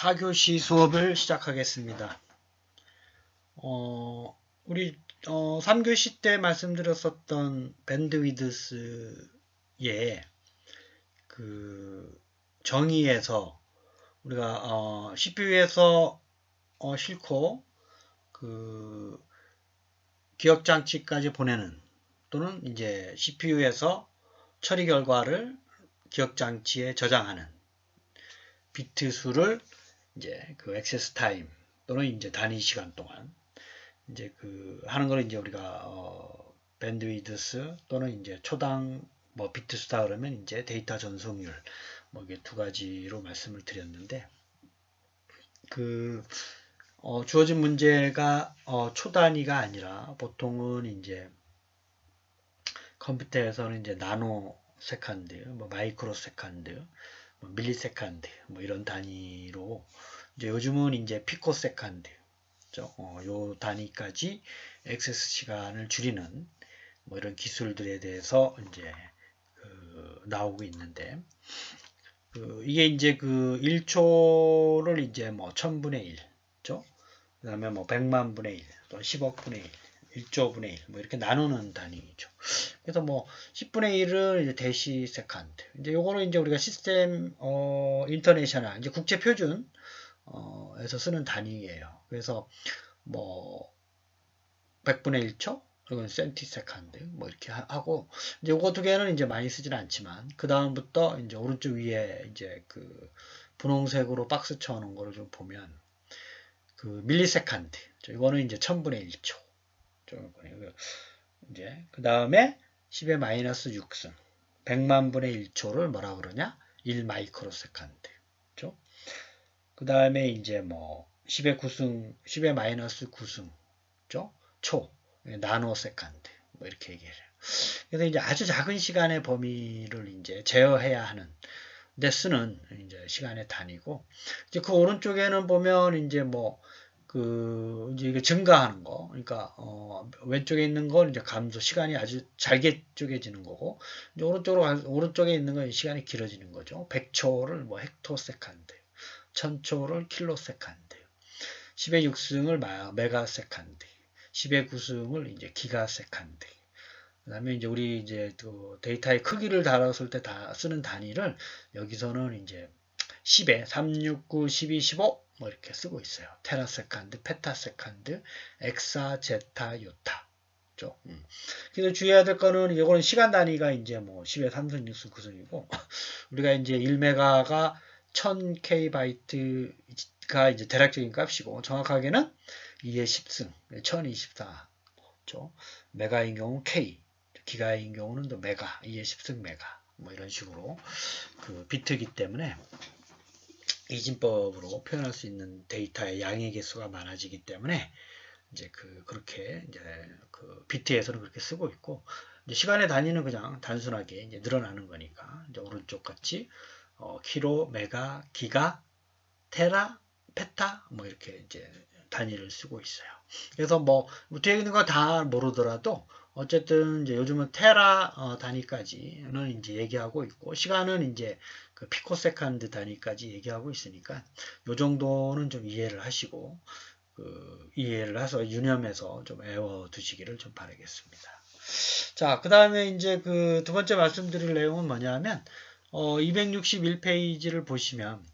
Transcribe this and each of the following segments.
4교시 수업을 시작하겠습니다. 우리 3교시 때 말씀드렸었던 밴드위드스의 그 정의에서 우리가 CPU에서 싣고 그 기억장치까지 보내는 또는 이제 CPU에서 처리 결과를 기억장치에 저장하는 비트 수를 이제 그 액세스 타임 또는 이제 단위 시간 동안 이제 그 하는 걸 이제 우리가 밴드위드스 또는 이제 초당 뭐 비트 수다 그러면 이제 데이터 전송률 뭐 이게 두 가지로 말씀을 드렸는데 그 주어진 문제가 초단위가 아니라 보통은 이제 컴퓨터에서는 이제 나노 세컨드, 뭐 마이크로 세컨드, 뭐 밀리 세컨드 뭐 이런 단위로 이제 요즘은 이제 피코 세컨드 요 단위까지 액세스 시간을 줄이는 뭐 이런 기술들에 대해서 이제 나오고 있는데 이게 이제 그 1초를 이제 뭐 1000분의 1, 그 다음에 뭐 100만분의 1, 또 10억분의 1, 1조분의 1, 뭐 이렇게 나누는 단위죠. 그래서 뭐 10분의 1을 이제 데시 세컨드. 이제 요거는 이제 우리가 시스템 인터내셔널 이제 국제 표준 에서 쓰는 단위예요. 그래서 뭐 100분의 1초, 이건 센티 세컨드 뭐 이렇게 하고 이제 요거 두 개는 이제 많이 쓰지는 않지만 그 다음부터 이제 오른쪽 위에 이제 그 분홍색으로 박스 쳐놓은 거를 좀 보면 그 밀리 세컨드 이거는 이제 1000분의 1초 이제 그 다음에 10의 마이너스 6승 100만분의 1초를 뭐라 그러냐 1 마이크로 세컨드 그 다음에 이제 뭐 10의 9승 10의 마이너스 9승 초 나노 세컨드 뭐 이렇게 얘기해요. 그래서 이제 아주 작은 시간의 범위를 이제 제어해야 하는 데 쓰는 이제 시간의 단위고 이제 그 오른쪽에는 보면 이제 뭐 이제 이게 증가하는 거, 그러니까 왼쪽에 있는 건 이제 감소 시간이 아주 잘게 쪼개지는 거고, 이제 오른쪽에 있는 건 시간이 길어지는 거죠. 100초를 뭐 헥토 세컨드, 1000초를 킬로 세컨드, 10의 6승을 메가 세컨드, 10의 9승을 이제 기가 세컨드. 그다음에 이제 우리 이제 또 데이터의 크기를 다뤘을 때 다 쓰는 단위를 여기서는 이제 10에 369, 12, 15 뭐 이렇게 쓰고 있어요. 테라세컨드, 페타세컨드, 엑사, 제타, 요타. 그래서 주의해야 될 거는 이거는 시간 단위가 이제 뭐 10의 3승, 6승, 9승이고 우리가 이제 1메가가 1000K 바이트가 이제 대략적인 값이고 정확하게는 2의 10승, 1024. 메가인 경우 K, 기가인 경우는 또 메가, 2의 10승 메가. 뭐 이런 식으로 그 비트이기 때문에 이진법으로 표현할 수 있는 데이터의 양의 개수가 많아지기 때문에 이제 그렇게 이제 그 비트에서는 그렇게 쓰고 있고 이제 시간의 단위는 그냥 단순하게 이제 늘어나는 거니까 이제 오른쪽 같이 킬로, 메가, 기가, 테라, 페타 뭐 이렇게 이제 단위를 쓰고 있어요. 그래서 뭐 뒤에 있는 거 다 모르더라도 어쨌든 이제 요즘은 테라 단위까지는 이제 얘기하고 있고 시간은 이제 그 피코세컨드 단위까지 얘기하고 있으니까 요 정도는 좀 이해를 하시고 이해를 해서 유념해서 좀 외워 두시기를 좀 바라겠습니다. 자, 그 다음에 이제 그 두 번째 말씀드릴 내용은 뭐냐면 261페이지를 보시면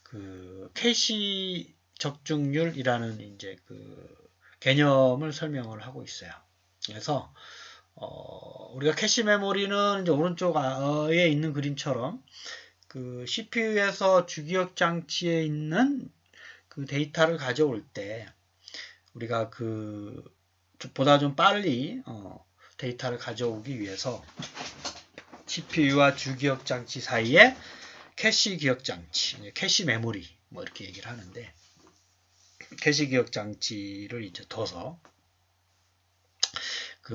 그 캐시 적중률이라는 이제 그 개념을 설명을 하고 있어요. 그래서 우리가 캐시 메모리는 이제 오른쪽에 있는 그림처럼 그 CPU에서 주기억 장치에 있는 그 데이터를 가져올 때 우리가 보다 좀 빨리 데이터를 가져오기 위해서 CPU와 주기억 장치 사이에 캐시 기억 장치, 캐시 메모리 뭐 이렇게 얘기를 하는데 캐시 기억 장치를 이제 둬서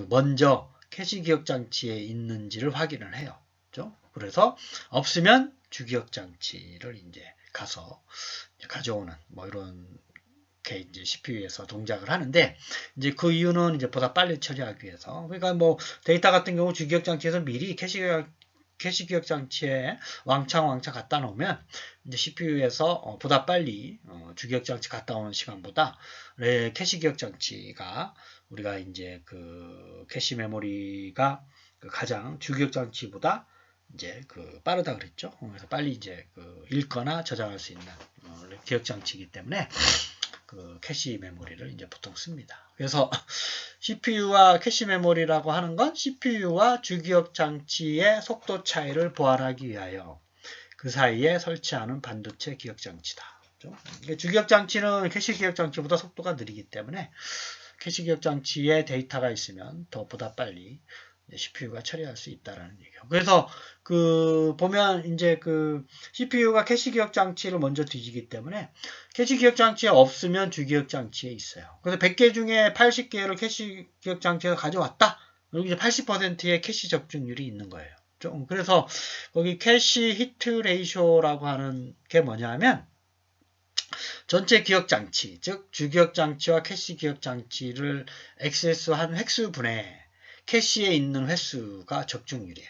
먼저 캐시 기억 장치에 있는지를 확인을 해요. 그렇죠? 그래서 없으면 주기억 장치를 이제 가서 가져오는 뭐 이런 게 이제 CPU에서 동작을 하는데 이제 그 이유는 이제 보다 빨리 처리하기 위해서 그러니까 뭐 데이터 같은 경우 주기억 장치에서 미리 캐시 캐시 기억 장치에 왕창 갖다 놓으면 이제 CPU에서 보다 빨리 주기억 장치 갔다 오는 시간보다 캐시 기억 장치가 우리가 이제 그 캐시 메모리가 그 가장 주기억 장치보다 이제 그 빠르다 그랬죠. 그래서 빨리 이제 그 읽거나 저장할 수 있는 기억 장치이기 때문에 그 캐시 메모리를 이제 보통 씁니다. 그래서 CPU와 캐시 메모리라고 하는 건 CPU와 주기억 장치의 속도 차이를 보완하기 위하여 그 사이에 설치하는 반도체 기억 장치다. 주기억 장치는 캐시 기억 장치보다 속도가 느리기 때문에 캐시 기억 장치에 데이터가 있으면 보다 빨리 CPU가 처리할 수 있다라는 얘기예요. 그래서 그 보면 이제 그 CPU가 캐시 기억 장치를 먼저 뒤지기 때문에 캐시 기억 장치에 없으면 주기억 장치에 있어요. 그래서 100개 중에 80개를 캐시 기억 장치에서 가져왔다. 여기 이제 80%의 캐시 적중률이 있는 거예요. 그래서 거기 캐시 히트 레이쇼라고 하는 게 뭐냐면 전체 기억 장치, 즉 주기억 장치와 캐시 기억 장치를 액세스한 획수분의 캐시에 있는 횟수가 적중률이에요.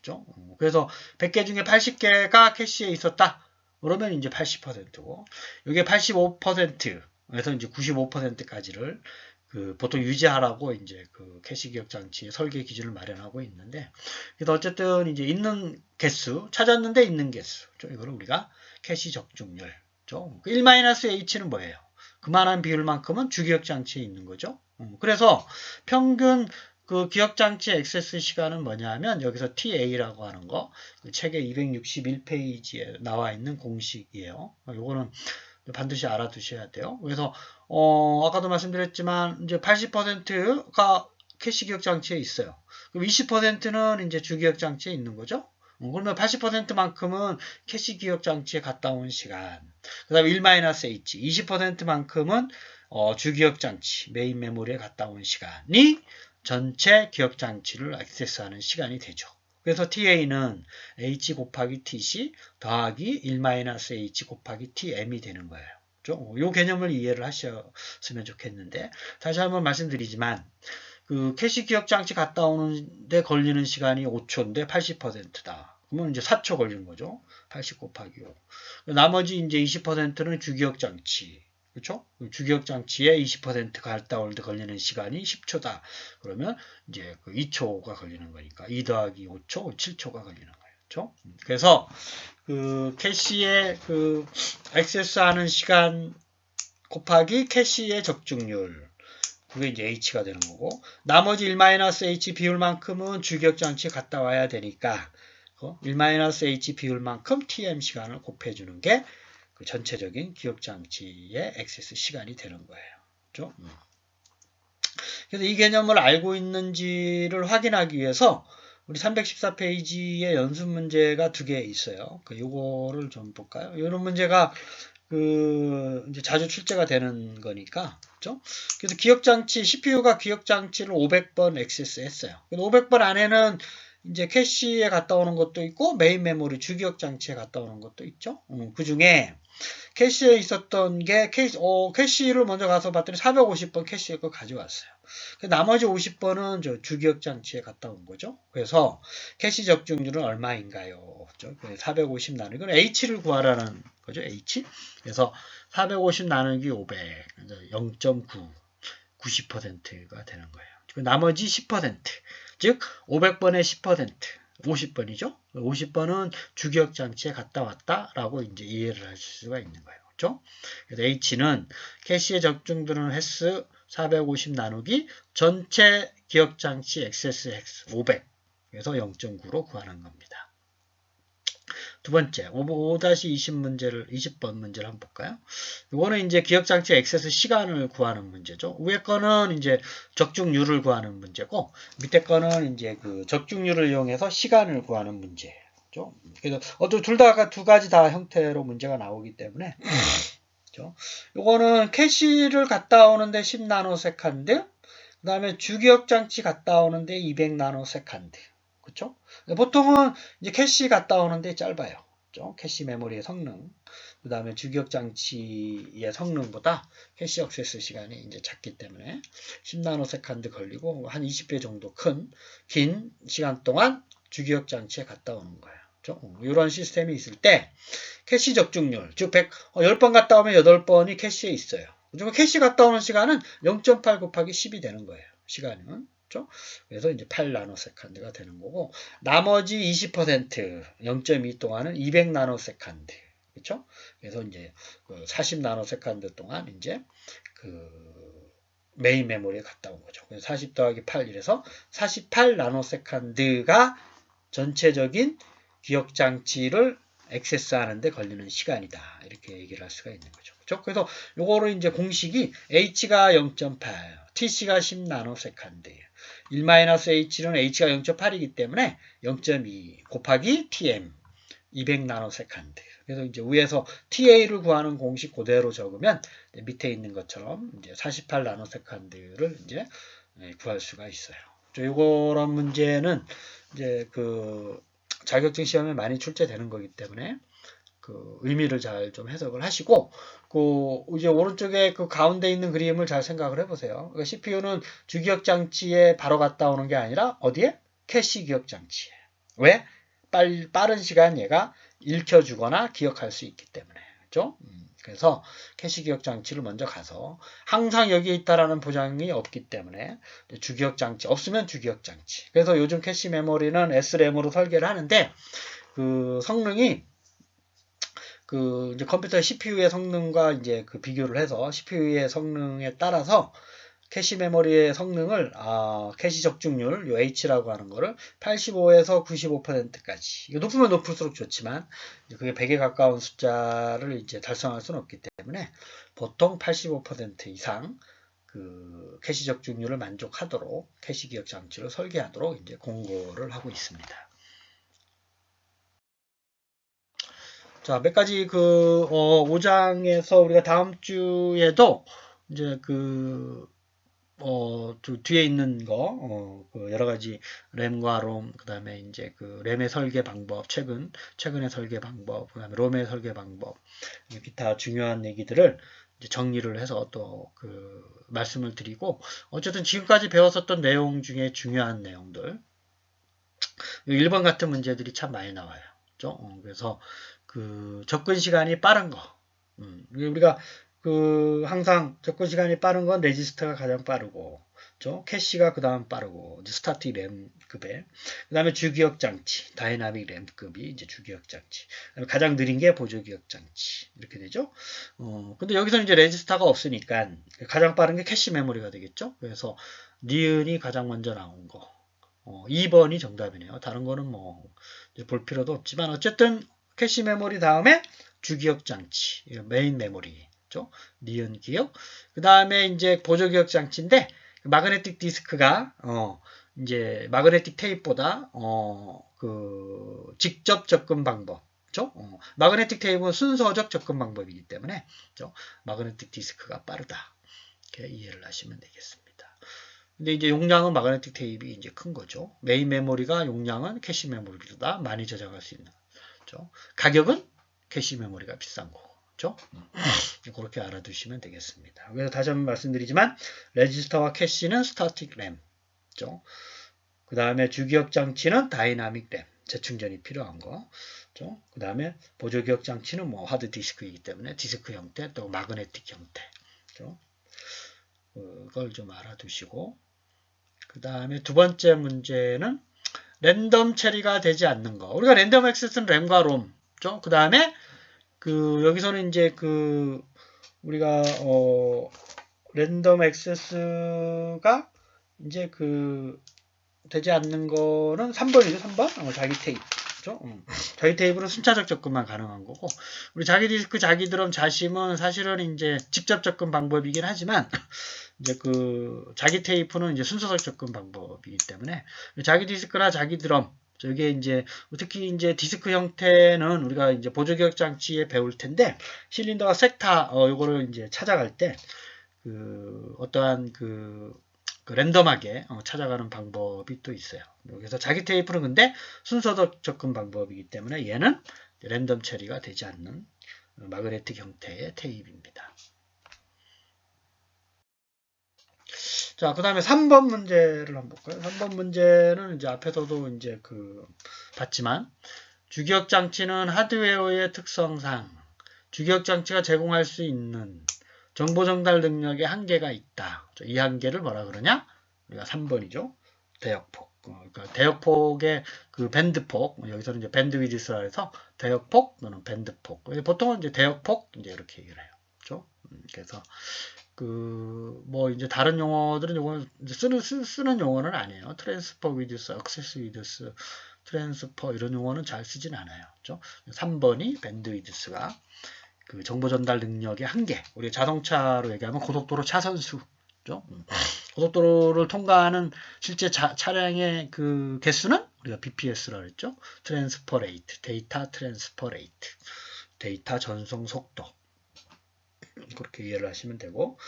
그렇죠? 그래서 100개 중에 80개가 캐시에 있었다. 그러면 이제 80%고, 이게 85%에서 이제 95%까지를 그 보통 유지하라고 이제 그 캐시 기억 장치의 설계 기준을 마련하고 있는데, 그래서 어쨌든 이제 있는 개수, 찾았는데 있는 개수, 이거를 우리가 캐시 적중률. 1-H는 뭐예요? 그만한 비율만큼은 주기억 장치에 있는 거죠. 그래서 평균 그 기억장치 액세스 시간은 뭐냐면 여기서 TA라고 하는 거 책의 261페이지에 나와 있는 공식이에요. 이거는 반드시 알아두셔야 돼요. 그래서 아까도 말씀드렸지만 이제 80%가 캐시 기억장치에 있어요. 그럼 20%는 이제 주기억 장치에 있는 거죠. 그러면 80%만큼은 캐시 기억 장치에 갔다 온 시간. 그 다음에 1-H 20%만큼은 주기억 장치 메인 메모리에 갔다 온 시간이 전체 기억 장치를 액세스하는 시간이 되죠. 그래서 TA는 H 곱하기 TC 더하기 1-H 곱하기 TM이 되는 거예요. 이 개념을 이해를 하셨으면 좋겠는데 다시 한번 말씀드리지만 그 캐시 기억 장치 갔다 오는데 걸리는 시간이 5초인데 80%다. 그러면 이제 4초 걸리는 거죠. 80 곱하기 5. 나머지 이제 20%는 주기억 장치. 그렇죠? 주기억 장치에 20% 갔다 올 때 걸리는 시간이 10초다. 그러면 이제 그 2초가 걸리는 거니까 2 더하기 5초, 7초가 걸리는 거예요. 그렇죠? 그래서 그 캐시의 그 액세스하는 시간 곱하기 캐시의 적중률. 그게 이제 H가 되는 거고 나머지 1-H 비율만큼은 주기억 장치에 갔다 와야 되니까 1-H 비율만큼 TM 시간을 곱해주는 게 그 전체적인 기억 장치의 액세스 시간이 되는 거예요. 그렇죠? 그래서 이 개념을 알고 있는지를 확인하기 위해서 우리 314페이지에 연습 문제가 2개 있어요. 요거를 좀 볼까요? 이런 문제가 그 이제 자주 출제가 되는 거니까, 그렇죠? 그래서 기억장치 CPU가 기억장치를 500번 액세스했어요. 500번 안에는 이제 캐시에 갔다 오는 것도 있고 메인 메모리 주기억 장치에 갔다 오는 것도 있죠. 그 중에 캐시에 있었던 게 캐시를 먼저 가서 봤더니 450번 캐시에 거 가져왔어요. 나머지 50번은 저 주기억 장치에 갔다 온 거죠. 그래서 캐시 적중률은 얼마인가요? 450 나누기 이건 H를 구하라는 거죠. H. 그래서 450 나누기 500 0.9 90%가 되는 거예요. 나머지 10% 즉 500번의 10% 50번이죠. 50번은 주기억 장치에 갔다 왔다라고 이제 이해를 할 수가 있는 거예요. 그렇죠? 그래서 H는 캐시에 적중되는 횟수 450 나누기 전체 기억 장치 액세스 횟수 500. 그래서 0.9로 구하는 겁니다. 두 번째, 5-20번 문제를 한번 볼까요? 이거는 이제 기억장치 액세스 시간을 구하는 문제죠. 위에 거는 이제 적중률을 구하는 문제고, 밑에 거는 이제 그 적중률을 이용해서 시간을 구하는 문제예요. 그래서 둘 다가 두 가지 다 형태로 문제가 나오기 때문에, 이거는 캐시를 갔다 오는데 10나노세컨드, 그 다음에 주기억장치 갔다 오는데 200나노세컨드. 그렇죠? 보통은 이제 캐시 갔다 오는데 짧아요. 그렇죠? 캐시 메모리의 성능, 그 다음에 주기억 장치의 성능보다 캐시 액세스 시간이 이제 작기 때문에 10나노세컨드 걸리고 한 20배 정도 긴 시간 동안 주기억 장치에 갔다 오는 거예요. 이런 시스템이 있을 때 캐시 적중률, 즉 10번 갔다 오면 8번이 캐시에 있어요. 캐시 갔다 오는 시간은 0.8 곱하기 10이 되는 거예요. 시간은. 그렇죠? 그래서 이제 8 나노세컨드가 되는 거고, 나머지 20% 0.2 동안은 200 나노세컨드. 그렇죠? 그래서 이제 40 나노세컨드 동안 이제 그 메인 메모리에 갔다 온 거죠. 그래서 40 더하기 8 이래서 48 나노세컨드가 전체적인 기억 장치를 액세스하는데 걸리는 시간이다. 이렇게 얘기를 할 수가 있는 거죠. 그렇죠? 그래서 요거를 이제 공식이 H가 0.8, TC가 10 나노세컨드예요. 1-H는 H가 0.8이기 때문에 0.2 곱하기 TM 200 나노세컨드. 그래서 이제 위에서 TA를 구하는 공식 그대로 적으면 밑에 있는 것처럼 이제 48 나노세컨드를 이제 구할 수가 있어요. 요런 문제는 이제 그 자격증 시험에 많이 출제되는 거기 때문에 그 의미를 잘 좀 해석을 하시고, 그 이제 오른쪽에 그 가운데 있는 그림을 잘 생각을 해보세요. 그러니까 CPU는 주기억 장치에 바로 갔다 오는 게 아니라 어디에? 캐시 기억 장치에. 왜? 빠른 시간 얘가 읽혀주거나 기억할 수 있기 때문에. 그렇죠? 그래서 캐시 기억 장치를 먼저 가서 항상 여기에 있다라는 보장이 없기 때문에 주기억 장치 없으면 주기억 장치. 그래서 요즘 캐시 메모리는 SRAM으로 설계를 하는데 그 성능이 그 이제 컴퓨터 CPU의 성능과 이제 그 비교를 해서 CPU의 성능에 따라서 캐시 메모리의 성능을 캐시 적중률 요 H라고 하는 거를 85에서 95%까지 높으면 높을수록 좋지만 그게 100에 가까운 숫자를 이제 달성할 수는 없기 때문에 보통 85% 이상 그 캐시 적중률을 만족하도록 캐시 기억 장치를 설계하도록 이제 공고를 하고 있습니다. 자, 몇 가지 그 5장에서 우리가 다음 주에도 이제 그 뒤에 있는 거, 그 여러 가지 램과 롬, 그 다음에 이제 그 램의 설계 방법, 최근의 설계 방법, 그 다음에 롬의 설계 방법, 기타 중요한 얘기들을 이제 정리를 해서 또 그 말씀을 드리고, 어쨌든 지금까지 배웠었던 내용 중에 중요한 내용들, 1번 같은 문제들이 참 많이 나와요. 그렇죠? 그래서 그 접근 시간이 빠른 거, 우리가 그 항상 접근 시간이 빠른 건 레지스터가 가장 빠르고, 그렇죠? 캐시가 그 다음 빠르고, 스타틱 램급에, 그 다음에 주기억 장치, 다이나믹 램급이 이제 주기억 장치, 가장 느린 게 보조 기억 장치 이렇게 되죠. 근데 여기서는 이제 레지스터가 없으니까 가장 빠른 게 캐시 메모리가 되겠죠. 그래서 니은이 가장 먼저 나온 거. 2번이 정답이네요. 다른 거는 뭐 볼 필요도 없지만 어쨌든 캐시 메모리 다음에 주기억 장치, 메인 메모리죠. 니은 기억. 그 다음에 이제 보조 기억 장치인데 마그네틱 디스크가 이제 마그네틱 테이프보다 그 직접 접근 방법. 마그네틱 테이프는 순서적 접근 방법이기 때문에 마그네틱 디스크가 빠르다. 이렇게 이해를 하시면 되겠습니다. 근데 이제 용량은 마그네틱 테이프가 이제 큰 거죠. 메인 메모리가 용량은 캐시 메모리보다 많이 저장할 수 있는 거죠. 가격은 캐시 메모리가 비싼 거고. 그렇죠? 그렇게 알아두시면 되겠습니다. 그래서 다시 한번 말씀드리지만 레지스터와 캐시는 스타틱 램. 그렇죠? 그 다음에 주기억 장치는 다이나믹 램. 재충전이 필요한 거. 그렇죠? 그 다음에 보조 기억 장치는 뭐 하드 디스크이기 때문에 디스크 형태 또 마그네틱 형태. 그렇죠? 그걸 좀 알아두시고 그 다음에 두 번째 문제는 랜덤 처리가 되지 않는 거. 우리가 랜덤 액세스는 램과 롬. 그 다음에 그 여기서는 이제 그 우리가 랜덤 액세스가 이제 그 되지 않는 거는 3번이죠. 3번. 자기 테이프. 자기 테이프는 순차적 접근만 가능한 거고 우리 자기 디스크, 자기 드럼, 자심은 사실은 이제 직접 접근 방법이긴 하지만 이제 그 자기 테이프는 이제 순서적 접근 방법이기 때문에 자기 디스크나 자기 드럼 저게 이제 특히 이제 디스크 형태는 우리가 이제 보조 기억 장치에 배울 텐데 실린더와 섹타 요거를 이제 찾아갈 때 그 어떠한 그 랜덤하게 찾아가는 방법이 또 있어요. 그래서 자기 테이프는 근데 순서적 접근 방법이기 때문에 얘는 랜덤 처리가 되지 않는 마그네틱 형태의 테이프입니다. 자, 그 다음에 3번 문제를 한번 볼까요? 3번 문제는 이제 앞에서도 이제 봤지만, 주기억 장치는 하드웨어의 특성상 주기억 장치가 제공할 수 있는 정보 전달 능력에 한계가 있다. 이 한계를 뭐라 그러냐? 우리가 3번이죠. 대역폭. 그러니까 대역폭의 밴드폭, 여기서는 이제 밴드위드스라 해서 대역폭 또는 밴드폭. 보통은 이제 대역폭 이제 이렇게 얘기를 해요. 그렇죠? 그래서 뭐 이제 다른 용어들은 요거는 쓰는 용어는 아니에요. 트랜스퍼 위드스, 액세스 위드스, 트랜스퍼 이런 용어는 잘 쓰진 않아요. 그렇죠? 3번이 밴드위드스가 정보 전달 능력의 한계. 우리 자동차로 얘기하면 고속도로 차선수. 그렇죠? 고속도로를 통과하는 실제 차량의 개수는 우리가 BPS라고 했죠. 트랜스퍼 레이트, 데이터 트랜스퍼 레이트, 데이터 전송 속도. 그렇게 이해를 하시면 되고,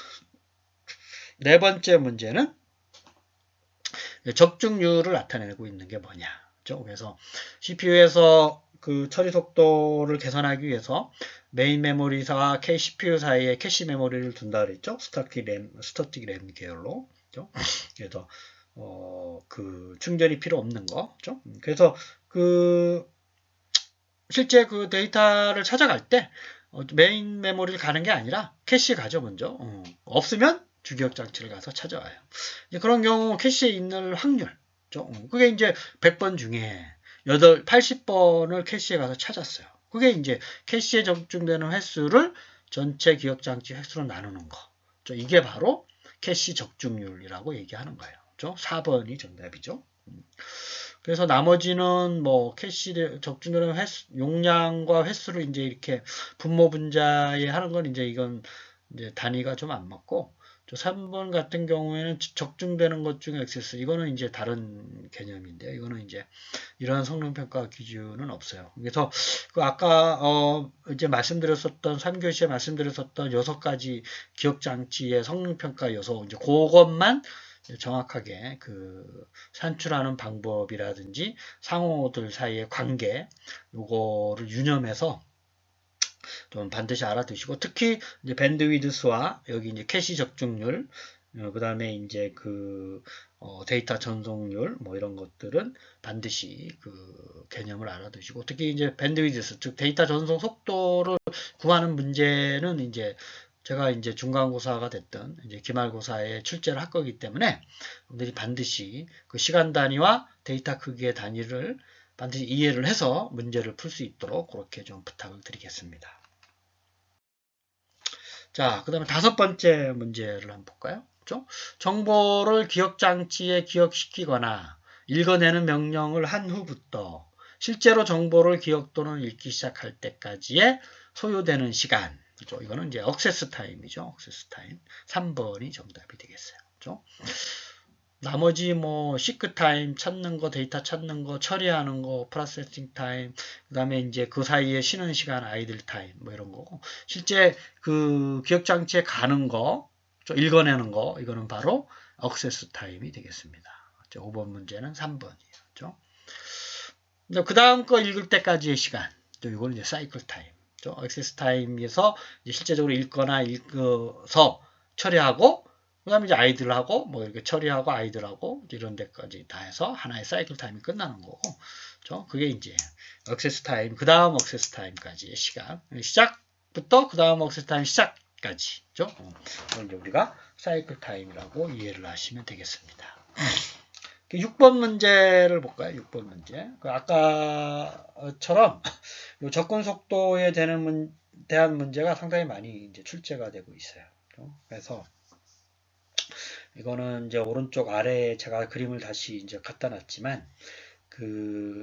네 번째 문제는 적중률을 나타내고 있는 게 뭐냐. 그렇죠? 그래서 CPU에서 처리 속도를 개선하기 위해서 메인 메모리와 CPU 사이에 캐시 메모리를 둔다 그랬죠. 스태틱 램 계열로. 그렇죠? 그래서 충전이 필요 없는 거. 그렇죠? 그래서 실제 데이터를 찾아갈 때 메인 메모리를 가는 게 아니라 캐시 가죠, 먼저. 없으면 주기억 장치를 가서 찾아와요. 이제 그런 경우 캐시에 있는 확률. 그게 이제 100번 중에 80번을 캐시에 가서 찾았어요. 그게 이제 캐시에 적중되는 횟수를 전체 기억 장치 횟수로 나누는 거. 이게 바로 캐시 적중률이라고 얘기하는 거예요. 4번이 정답이죠. 그래서 나머지는 뭐 캐시 적중되는 용량과 횟수를 이제 이렇게 분모 분자에 하는 건 이건 이제 단위가 좀 안 맞고, 3번 같은 경우에는 적중되는 것 중에 액세스, 이거는 이제 다른 개념인데요. 이거는 이제 이러한 성능평가 기준은 없어요. 그래서 아까 이제 말씀드렸었던 3교시에 말씀드렸었던 6가지 기억장치의 성능평가 요소, 이제 그것만 정확하게 산출하는 방법이라든지 상호들 사이의 관계, 요거를 유념해서 좀 반드시 알아두시고, 특히 이제 밴드위드스와 여기 이제 캐시 적중률, 그 다음에 이제 데이터 전송률, 뭐 이런 것들은 반드시 개념을 알아두시고, 특히 이제 밴드위드스, 즉 데이터 전송 속도를 구하는 문제는 이제 제가 이제 중간고사가 됐든 이제 기말고사에 출제를 할 거기 때문에 여러분들이 반드시 시간 단위와 데이터 크기의 단위를 반드시 이해를 해서 문제를 풀 수 있도록 그렇게 좀 부탁을 드리겠습니다. 자, 그 다음에 5번째 문제를 한번 볼까요? 그렇죠? 정보를 기억장치에 기억시키거나 읽어내는 명령을 한 후부터 실제로 정보를 기억 또는 읽기 시작할 때까지의 소요되는 시간. 그렇죠? 이거는 이제 액세스 타임이죠. 액세스 타임. 3번이 정답이 되겠어요. 그렇죠? 나머지 뭐 시크 타임 찾는 거, 데이터 찾는 거, 처리하는 거, 프로세싱 타임, 그다음에 이제 그 사이에 쉬는 시간, 아이들 타임 뭐 이런 거고, 실제 기억 장치에 가는 거, 읽어내는 거, 이거는 바로 액세스 타임이 되겠습니다. 5번 문제는 3번이에요. 그 다음 거 읽을 때까지의 시간, 이거는 이제 사이클 타임. 액세스 타임에서 실제적으로 읽거나 읽어서 처리하고, 그 다음에 이제 아이들하고 뭐 이렇게 처리하고 아이들하고 이런 데까지 다 해서 하나의 사이클 타임이 끝나는 거고, 그게 이제 액세스 타임, 그 다음 액세스 타임까지의 시간, 시작부터 그 다음 액세스 타임 시작까지, 그걸 이제 우리가 사이클 타임이라고 이해를 하시면 되겠습니다. 6번 문제를 볼까요? 6번 문제. 아까처럼 접근 속도에 대한 문제가 상당히 많이 이제 출제가 되고 있어요. 그래서 이거는 이제 오른쪽 아래에 제가 그림을 다시 이제 갖다 놨지만,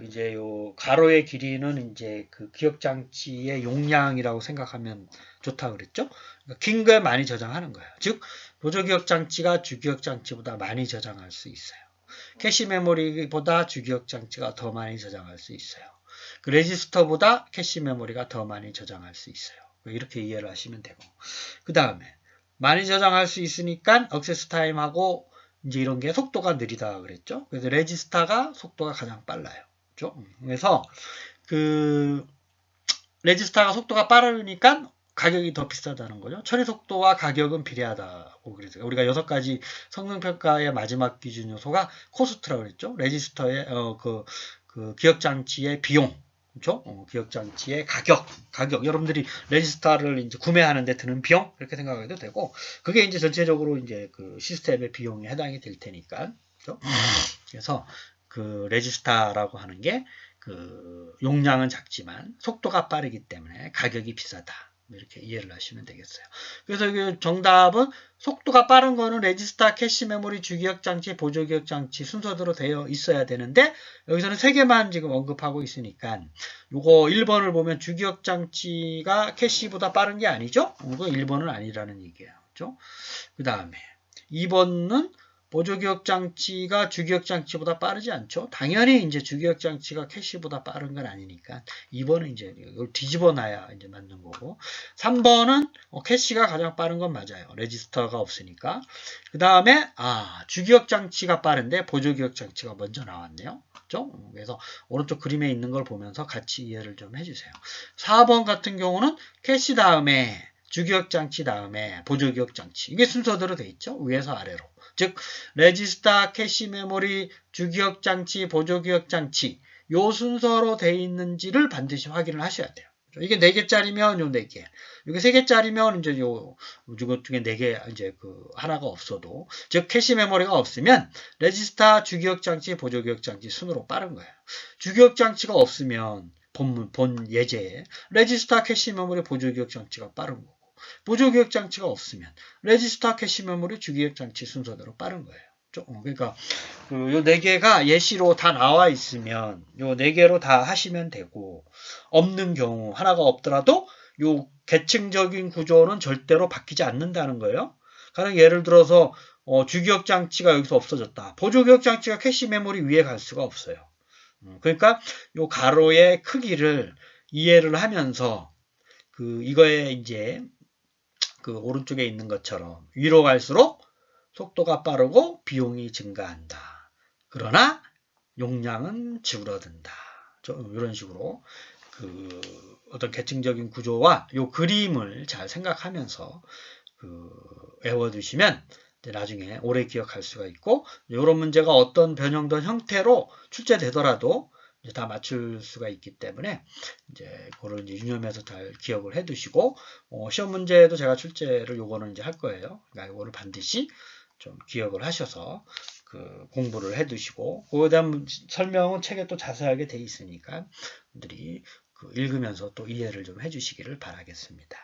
이제 요 가로의 길이는 이제 기억 장치의 용량이라고 생각하면 좋다 그랬죠? 그러니까 긴 걸 많이 저장하는 거예요. 즉, 보조 기억 장치가 주기억 장치보다 많이 저장할 수 있어요. 캐시 메모리보다 주기억 장치가 더 많이 저장할 수 있어요. 레지스터보다 캐시 메모리가 더 많이 저장할 수 있어요. 이렇게 이해를 하시면 되고, 그 다음에 많이 저장할 수 있으니까 액세스 타임하고 이제 이런 게 속도가 느리다 그랬죠. 그래서 레지스터가 속도가 가장 빨라요. 그렇죠? 그래서 레지스터가 속도가 빠르니까 가격이 더 비싸다는 거죠. 처리 속도와 가격은 비례하다고 그랬어요. 우리가 6가지 성능평가의 마지막 기준 요소가 코스트라고 그랬죠. 레지스터의 그 기억장치의 비용, 그렇죠? 기억장치의 가격. 여러분들이 레지스터를 이제 구매하는데 드는 비용 이렇게 생각해도 되고, 그게 이제 전체적으로 이제 그 시스템의 비용에 해당이 될 테니까, 그렇죠? 그래서 그 레지스터라고 하는 게 그 용량은 작지만 속도가 빠르기 때문에 가격이 비싸다. 이렇게 이해를 하시면 되겠어요. 그래서 그 정답은 속도가 빠른 거는 레지스터, 캐시 메모리, 주기억 장치, 보조 기억 장치 순서대로 되어 있어야 되는데 여기서는 3개만 지금 언급하고 있으니까 요거 1번을 보면 주기억 장치가 캐시보다 빠른 게 아니죠? 이거 1번은 아니라는 얘기예요. 그렇죠? 그 다음에 2번은 보조기억 장치가 주기억 장치보다 빠르지 않죠? 당연히 이제 주기억 장치가 캐시보다 빠른 건 아니니까 2번은 이제 이걸 뒤집어 놔야 이제 맞는 거고 3번은 캐시가 가장 빠른 건 맞아요. 레지스터가 없으니까. 그 다음에 주기억 장치가 빠른데 보조기억 장치가 먼저 나왔네요. 그렇죠? 그래서 오른쪽 그림에 있는 걸 보면서 같이 이해를 좀 해주세요. 4번 같은 경우는 캐시 다음에 주기억 장치 다음에 보조기억 장치 이게 순서대로 돼 있죠. 위에서 아래로. 즉 레지스터, 캐시 메모리, 주기억 장치, 보조기억 장치 요 순서로 돼 있는지를 반드시 확인을 하셔야 돼요. 이게 4개짜리면 요 4개. 이게 3개짜리면 이제 요 중에 4개 이제 그 하나가 없어도 즉 캐시 메모리가 없으면 레지스터, 주기억 장치, 보조기억 장치 순으로 빠른 거예요. 주기억 장치가 없으면 본 예제에 레지스터, 캐시 메모리, 보조기억 장치가 빠른 거고 보조기억 장치가 없으면 레지스터, 캐시 메모리, 주기억 장치 순서대로 빠른 거예요. 그러니까 요 4개가 예시로 다 나와 있으면 요 4개로 다 하시면 되고 없는 경우 하나가 없더라도 요 계층적인 구조는 절대로 바뀌지 않는다는 거예요. 가령 예를 들어서 주기억 장치가 여기서 없어졌다. 보조기억 장치가 캐시 메모리 위에 갈 수가 없어요. 그러니까 요 가로의 크기를 이해를 하면서 이거에 이제 그 오른쪽에 있는 것처럼 위로 갈수록 속도가 빠르고 비용이 증가한다. 그러나 용량은 줄어든다. 이런 식으로 그 어떤 계층적인 구조와 요 그림을 잘 생각하면서 외워두시면 나중에 오래 기억할 수가 있고 이런 문제가 어떤 변형된 형태로 출제되더라도 다 맞출 수가 있기 때문에 이제 그걸 이제 유념해서 잘 기억을 해두시고 시험 문제도 제가 출제를 요거는 이제 할 거예요. 그러니까 요거를 반드시 좀 기억을 하셔서 공부를 해두시고 그거에 대한 설명은 책에 또 자세하게 돼 있으니까 분들이 읽으면서 또 이해를 좀 해주시기를 바라겠습니다.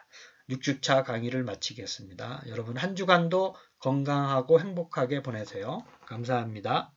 6주차 강의를 마치겠습니다. 여러분 한 주간도 건강하고 행복하게 보내세요. 감사합니다.